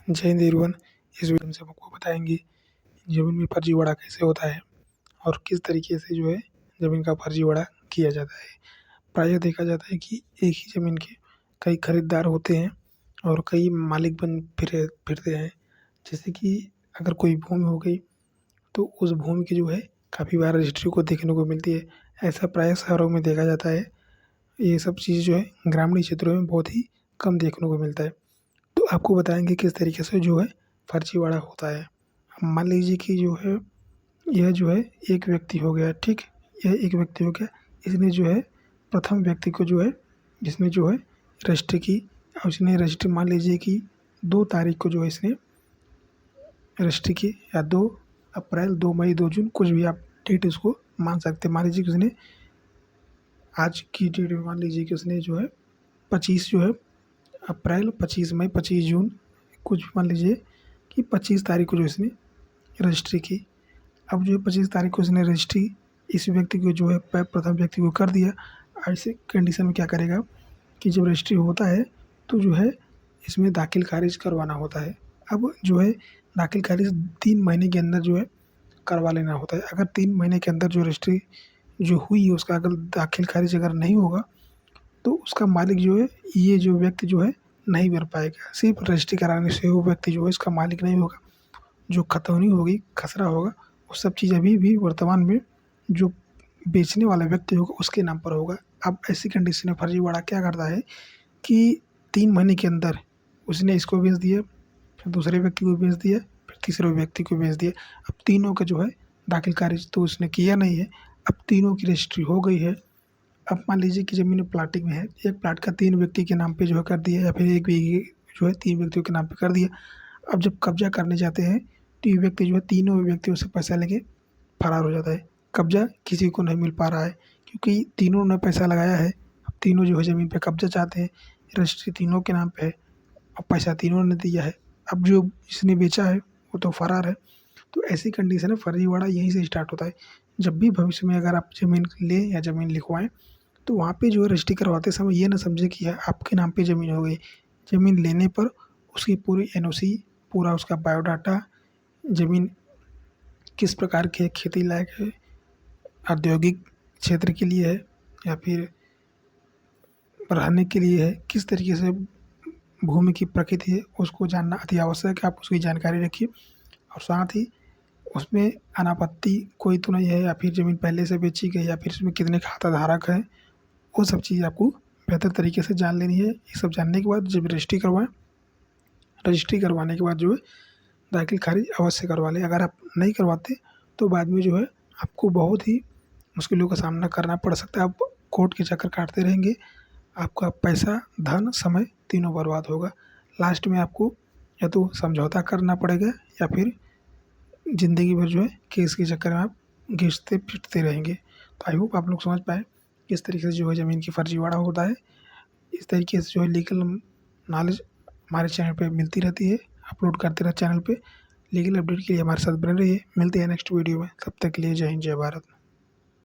जय हिंद एवरीवन। इस वीडियो में हम आपको बताएंगे ज़मीन में फर्जीवाड़ा कैसे होता है और किस तरीके से जो है ज़मीन का फर्जीवाड़ा किया जाता है। प्रायः देखा जाता है कि एक ही ज़मीन के कई खरीदार होते हैं और कई मालिक बन फिरते हैं। जैसे कि अगर कोई भूमि हो गई तो उस भूमि की जो है काफ़ी बार रजिस्ट्री को देखने को मिलती है। ऐसा प्रायः शहरों में देखा जाता है। ये सब चीज़ जो है ग्रामीण क्षेत्रों में बहुत ही कम देखने को मिलता है। तो आपको बताएंगे किस तरीके से जो है फर्जीवाड़ा होता है। मान लीजिए कि जो है यह जो है एक व्यक्ति हो गया, ठीक। यह एक व्यक्ति हो गया, इसने जो है प्रथम व्यक्ति को जो है जिसने जो है रजिस्ट्री की, और उसने रजिस्ट्री मान लीजिए कि 2 तारीख को जो है इसने रजिस्ट्री की, या 2 अप्रैल, 2 मई, 2 जून, कुछ भी आप डेट उसको मान सकते हैं। मान लीजिए कि उसने आज की डेट में मान लीजिए कि उसने जो है 25 जो है अप्रैल, 25 मई, 25 जून, कुछ भी मान लीजिए कि 25 तारीख को जो इसने रजिस्ट्री की। अब जो है 25 तारीख को इसने रजिस्ट्री इस व्यक्ति को जो है प्रथम व्यक्ति को कर दिया। ऐसे कंडीशन में क्या करेगा कि जब रजिस्ट्री होता है तो जो है इसमें दाखिल खारिज करवाना होता है। अब जो है दाखिल खारिज 3 महीने के अंदर जो है करवा लेना होता है। अगर 3 महीने के अंदर जो रजिस्ट्री जो हुई है उसका अगर दाखिल खारिज अगर नहीं होगा तो उसका मालिक जो है, ये जो व्यक्ति जो है नहीं भर पाएगा। सिर्फ रजिस्ट्री कराने से वो व्यक्ति जो है इसका मालिक नहीं होगा। जो खतौनी होगी, खसरा होगा, वो सब चीज़ अभी भी वर्तमान में जो बेचने वाला व्यक्ति होगा उसके नाम पर होगा। अब ऐसी कंडीशन में फर्जीवाड़ा क्या करता है कि 3 महीने के अंदर उसने इसको बेच दिया, फिर दूसरे व्यक्ति को बेच दिया, फिर तीसरे व्यक्ति को बेच दिया। अब तीनों का जो है दाखिल खारिज तो उसने किया नहीं है। अब तीनों की रजिस्ट्री हो गई है। अब मान लीजिए कि ज़मीन प्लाटिंग में है, एक प्लाट का 3 व्यक्ति के नाम पे जो है कर दिया, या फिर एक बीघे जो है 3 व्यक्तियों के नाम पे कर दिया। अब जब कब्जा करने जाते हैं तो ये व्यक्ति जो है तीनों व्यक्तियों से पैसा लेके फरार हो जाता है। कब्जा किसी को नहीं मिल पा रहा है क्योंकि तीनों ने पैसा लगाया है। अब तीनों जो है ज़मीन पे कब्जा चाहते हैं, रजिस्ट्री तीनों के नाम पे है, अब पैसा तीनों ने दिया है। अब जो जिसने बेचा है वो तो फरार है। तो ऐसी कंडीशन में फर्जीवाड़ा यहीं से स्टार्ट होता है। जब भी भविष्य में अगर आप ज़मीन लें या ज़मीन लिखवाएँ तो वहाँ पे जो है रजिस्ट्री करवाते समय ये ना समझे कि आपके नाम पे ज़मीन हो गई। ज़मीन लेने पर उसकी पूरी एनओसी, पूरा उसका बायोडाटा, ज़मीन किस प्रकार की है, खेती लायक है, औद्योगिक क्षेत्र के लिए है या फिर रहने के लिए है, किस तरीके से भूमि की प्रकृति है, उसको जानना अति आवश्यक है। आप उसकी जानकारी रखिए और साथ ही उसमें अनापत्ति कोई तो नहीं है, या फिर ज़मीन पहले से बेची गई, या फिर उसमें कितने खाताधारक हैं, वो सब चीज़ आपको बेहतर तरीके से जान लेनी है। ये सब जानने के बाद जब रजिस्ट्री करवाएँ, रजिस्ट्री करवाने के बाद जो है दाखिल खारिज अवश्य करवा लें। अगर आप नहीं करवाते तो बाद में जो है आपको बहुत ही मुश्किलों का सामना करना पड़ सकता है। आप कोर्ट के चक्कर काटते रहेंगे, आपका पैसा, धन, समय तीनों बर्बाद होगा। लास्ट में आपको या तो समझौता करना पड़ेगा या फिर ज़िंदगी भर जो है केस के चक्कर में आप घिसते पिटते रहेंगे। तो आई होप आप लोग समझ पाए किस तरीके से जो है ज़मीन की फर्जीवाड़ा होता है। इस तरीके से जो है लीगल नॉलेज हमारे चैनल पे मिलती रहती है, अपलोड करते रहे चैनल पे। लीगल अपडेट के लिए हमारे साथ बने रहिए। मिलते हैं नेक्स्ट वीडियो में, तब तक के लिए जय हिंद, जय भारत।